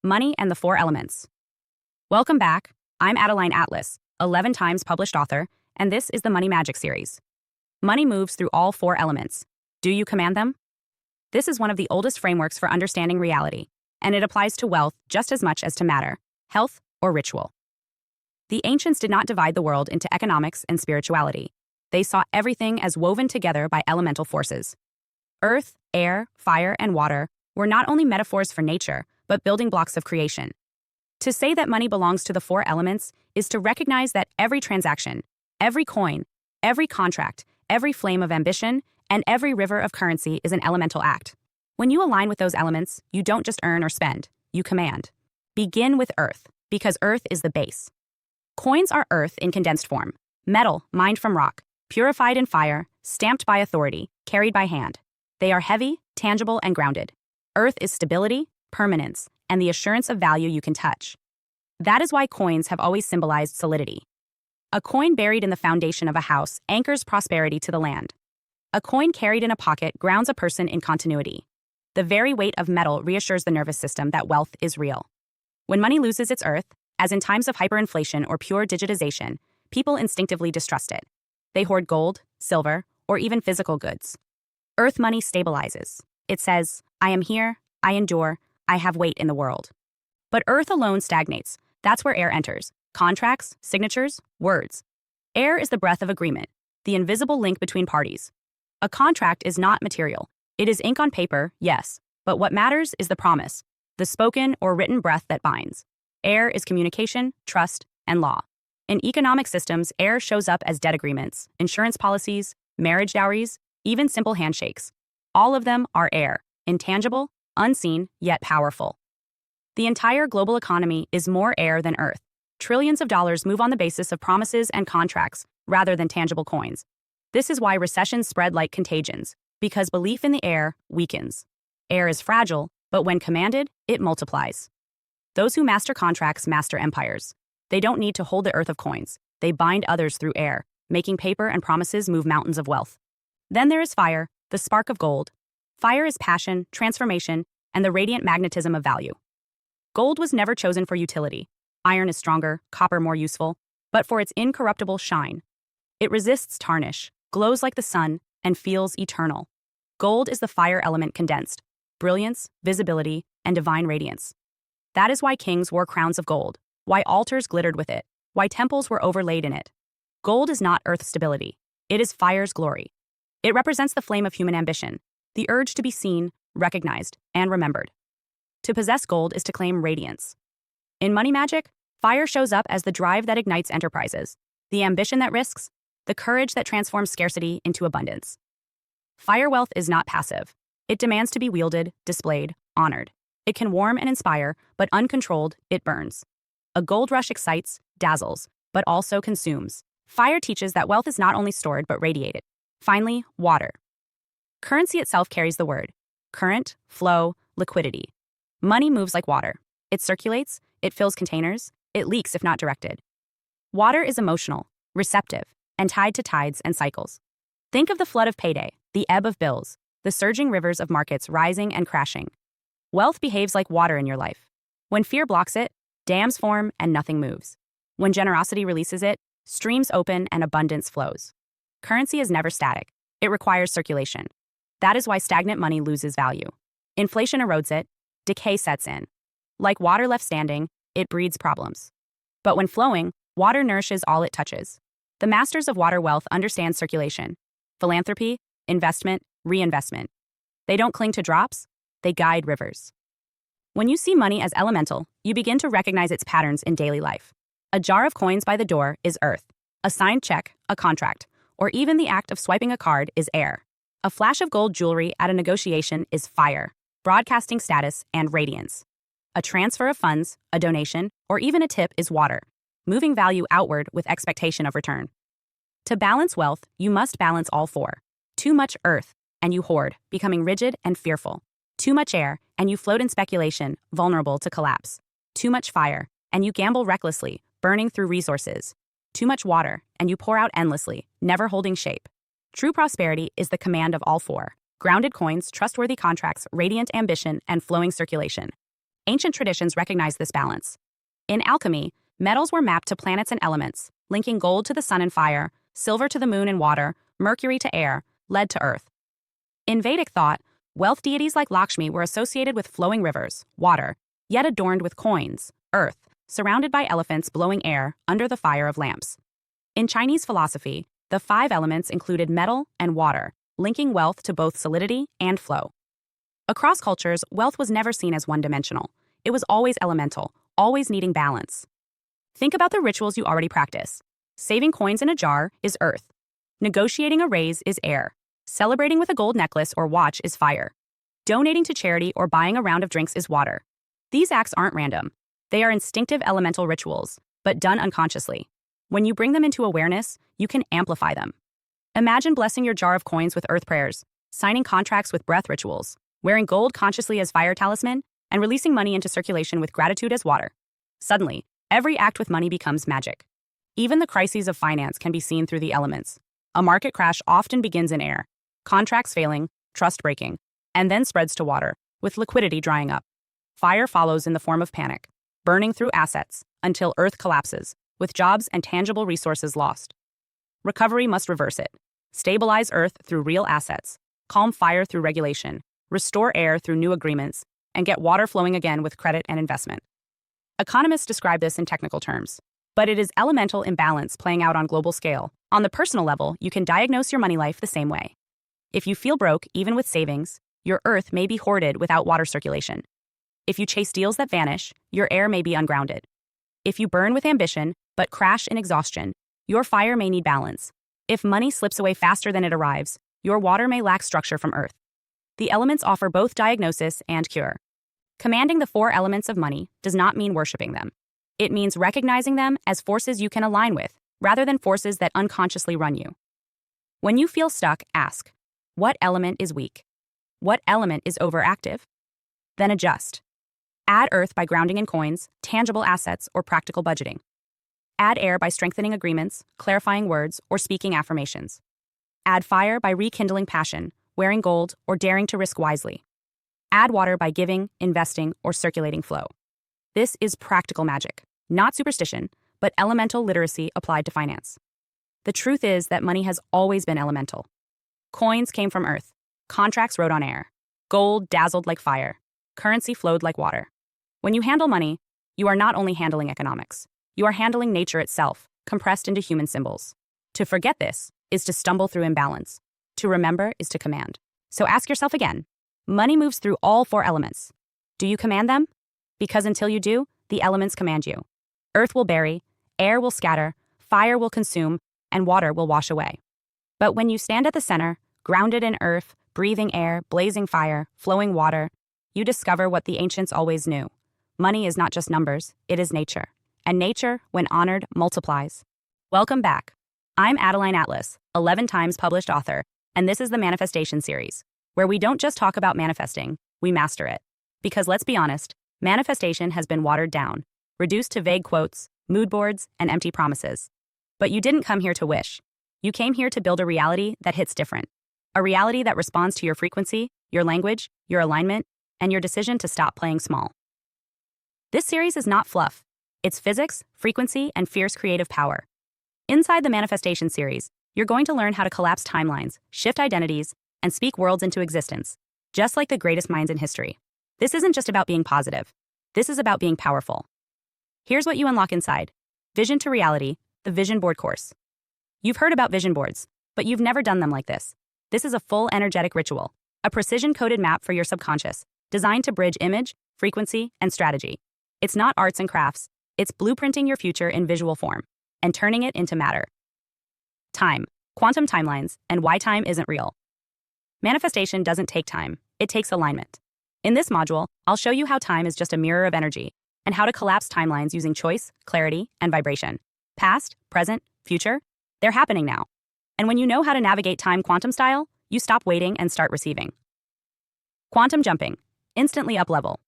Money and the Four Elements. Welcome back. I'm Adeline, 11 times published author, and this is the Money Magic series. Money moves through all four elements. Do you command them? This is one of the oldest frameworks for understanding reality, and it applies to wealth just as much as to matter, health, or ritual. The ancients did not divide the world into economics and spirituality. They saw everything as woven together by elemental forces. Earth, air, fire, and water were not only metaphors for nature, but building blocks of creation. To say that money belongs to the four elements is to recognize that every transaction, every coin, every contract, every flame of ambition, and every river of currency is an elemental act. When you align with those elements, you don't just earn or spend, you command. Begin with earth, because earth is the base. Coins are earth in condensed form, metal mined from rock, purified in fire, stamped by authority, carried by hand. They are heavy, tangible, and grounded. Earth is stability, permanence, and the assurance of value you can touch. That is why coins have always symbolized solidity. A coin buried in the foundation of a house anchors prosperity to the land. A coin carried in a pocket grounds a person in continuity. The very weight of metal reassures the nervous system that wealth is real. When money loses its earth, as in times of hyperinflation or pure digitization, people instinctively distrust it. They hoard gold, silver, or even physical goods. Earth money stabilizes. It says, I am here, I endure, I have weight in the world. But earth alone stagnates. That's where air enters. Contracts, signatures, words. Air is the breath of agreement, the invisible link between parties. A contract is not material. It is ink on paper, yes, but what matters is the promise, the spoken or written breath that binds. Air is communication, trust, and law. In economic systems, air shows up as debt agreements, insurance policies, marriage dowries, even simple handshakes. All of them are air, intangible, unseen, yet powerful. The entire global economy is more air than earth. Trillions of dollars move on the basis of promises and contracts rather than tangible coins. This is why recessions spread like contagions, because belief in the air weakens. Air is fragile, but when commanded, it multiplies. Those who master contracts master empires. They don't need to hold the earth of coins. They bind others through air, making paper and promises move mountains of wealth. Then there is fire, the spark of gold. Fire is passion, transformation, and the radiant magnetism of value. Gold was never chosen for utility. Iron is stronger, copper more useful, but for its incorruptible shine. It resists tarnish, glows like the sun, and feels eternal. Gold is the fire element condensed, brilliance, visibility, and divine radiance. That is why kings wore crowns of gold, why altars glittered with it, why temples were overlaid in it. Gold is not earth's stability. It is fire's glory. It represents the flame of human ambition, the urge to be seen, recognized, and remembered. To possess gold is to claim radiance. In money magic, fire shows up as the drive that ignites enterprises, the ambition that risks, the courage that transforms scarcity into abundance. Fire wealth is not passive. It demands to be wielded, displayed, honored. It can warm and inspire, but uncontrolled, it burns. A gold rush excites, dazzles, but also consumes. Fire teaches that wealth is not only stored but radiated. Finally, water. Currency itself carries the word. Current, flow, liquidity. Money moves like water. It circulates, it fills containers, it leaks if not directed. Water is emotional, receptive, and tied to tides and cycles. Think of the flood of payday, the ebb of bills, the surging rivers of markets rising and crashing. Wealth behaves like water in your life. When fear blocks it, dams form and nothing moves. When generosity releases it, streams open and abundance flows. Currency is never static. It requires circulation. That is why stagnant money loses value. Inflation erodes it, decay sets in. Like water left standing, it breeds problems. But when flowing, water nourishes all it touches. The masters of water wealth understand circulation, philanthropy, investment, reinvestment. They don't cling to drops, they guide rivers. When you see money as elemental, you begin to recognize its patterns in daily life. A jar of coins by the door is earth. A signed check, a contract, or even the act of swiping a card is air. A flash of gold jewelry at a negotiation is fire, broadcasting status and radiance. A transfer of funds, a donation, or even a tip is water, moving value outward with expectation of return. To balance wealth, you must balance all four. Too much earth, and you hoard, becoming rigid and fearful. Too much air, and you float in speculation, vulnerable to collapse. Too much fire, and you gamble recklessly, burning through resources. Too much water, and you pour out endlessly, never holding shape. True prosperity is the command of all four: grounded coins, trustworthy contracts, radiant ambition, and flowing circulation. Ancient traditions recognize this balance. In alchemy, metals were mapped to planets and elements, linking gold to the sun and fire, silver to the moon and water, mercury to air, lead to earth. In Vedic thought, wealth deities like Lakshmi were associated with flowing rivers, water, yet adorned with coins, earth, surrounded by elephants blowing air under the fire of lamps. In Chinese philosophy, the 5 elements included metal and water, linking wealth to both solidity and flow. Across cultures, wealth was never seen as one-dimensional. It was always elemental, always needing balance. Think about the rituals you already practice. Saving coins in a jar is earth. Negotiating a raise is air. Celebrating with a gold necklace or watch is fire. Donating to charity or buying a round of drinks is water. These acts aren't random. They are instinctive elemental rituals, but done unconsciously. When you bring them into awareness, you can amplify them. Imagine blessing your jar of coins with earth prayers, signing contracts with breath rituals, wearing gold consciously as fire talisman, and releasing money into circulation with gratitude as water. Suddenly, every act with money becomes magic. Even the crises of finance can be seen through the elements. A market crash often begins in air, contracts failing, trust breaking, and then spreads to water, with liquidity drying up. Fire follows in the form of panic, burning through assets until earth collapses, with jobs and tangible resources lost. Recovery must reverse it. Stabilize earth through real assets, calm fire through regulation, restore air through new agreements, and get water flowing again with credit and investment. Economists describe this in technical terms, but it is elemental imbalance playing out on global scale. On the personal level, you can diagnose your money life the same way. If you feel broke, even with savings, your earth may be hoarded without water circulation. If you chase deals that vanish, your air may be ungrounded. If you burn with ambition, but crash in exhaustion, your fire may need balance. If money slips away faster than it arrives, your water may lack structure from earth. The elements offer both diagnosis and cure. Commanding the 4 elements of money does not mean worshiping them. It means recognizing them as forces you can align with, rather than forces that unconsciously run you. When you feel stuck, ask, what element is weak? What element is overactive? Then adjust. Add earth by grounding in coins, tangible assets, or practical budgeting. Add air by strengthening agreements, clarifying words, or speaking affirmations. Add fire by rekindling passion, wearing gold, or daring to risk wisely. Add water by giving, investing, or circulating flow. This is practical magic, not superstition, but elemental literacy applied to finance. The truth is that money has always been elemental. Coins came from earth, contracts rode on air, gold dazzled like fire, currency flowed like water. When you handle money, you are not only handling economics, you are handling nature itself, compressed into human symbols. To forget this is to stumble through imbalance. To remember is to command. So ask yourself again, money moves through all 4 elements. Do you command them? Because until you do, the elements command you. Earth will bury, air will scatter, fire will consume, and water will wash away. But when you stand at the center, grounded in earth, breathing air, blazing fire, flowing water, you discover what the ancients always knew. Money is not just numbers, it is nature. And nature, when honored, multiplies. Welcome back. I'm Adeline Atlas, 11 times published author, and this is the Manifestation series, where we don't just talk about manifesting, we master it. Because let's be honest, manifestation has been watered down, reduced to vague quotes, mood boards, and empty promises. But you didn't come here to wish. You came here to build a reality that hits different. A reality that responds to your frequency, your language, your alignment, and your decision to stop playing small. This series is not fluff. It's physics, frequency, and fierce creative power. Inside the Manifestation series, you're going to learn how to collapse timelines, shift identities, and speak worlds into existence, just like the greatest minds in history. This isn't just about being positive. This is about being powerful. Here's what you unlock inside. Vision to Reality, the Vision Board course. You've heard about vision boards, but you've never done them like this. This is a full energetic ritual, a precision-coded map for your subconscious, designed to bridge image, frequency, and strategy. It's not arts and crafts. It's blueprinting your future in visual form and turning it into matter. Time, quantum timelines, and why time isn't real. Manifestation doesn't take time. It takes alignment. In this module, I'll show you how time is just a mirror of energy and how to collapse timelines using choice, clarity, and vibration. Past, present, future, they're happening now. And when you know how to navigate time quantum style, you stop waiting and start receiving. Quantum jumping, instantly up level.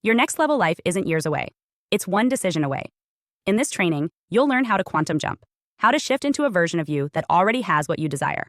Your next level life isn't years away. It's one decision away. In this training, you'll learn how to quantum jump, how to shift into a version of you that already has what you desire.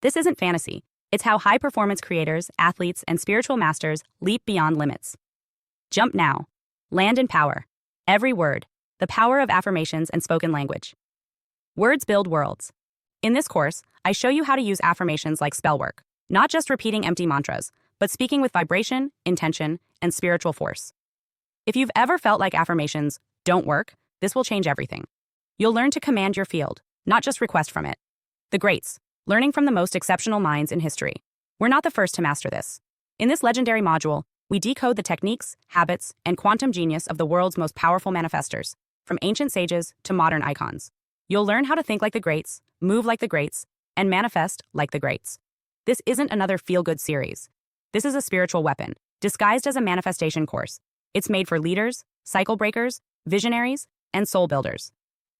This isn't fantasy. It's how high-performance creators, athletes, and spiritual masters leap beyond limits. Jump now. Land in power. Every word. The power of affirmations and spoken language. Words build worlds. In this course, I show you how to use affirmations like spell work, not just repeating empty mantras, but speaking with vibration, intention, and spiritual force. If you've ever felt like affirmations don't work, this will change everything. You'll learn to command your field, not just request from it. The greats, learning from the most exceptional minds in history. We're not the first to master this. In this legendary module, we decode the techniques, habits, and quantum genius of the world's most powerful manifestors, from ancient sages to modern icons. You'll learn how to think like the greats, move like the greats, and manifest like the greats. This isn't another feel-good series. This is a spiritual weapon, disguised as a manifestation course. It's made for leaders, cycle breakers, visionaries, and soul builders.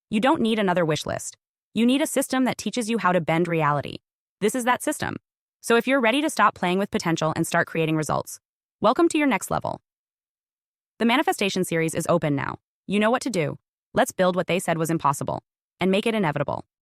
You don't need another wish list. You need a system that teaches you how to bend reality. This is that system. So if you're ready to stop playing with potential and start creating results, welcome to your next level. The manifestation series is open now. You know what to do. Let's build what they said was impossible and make it inevitable.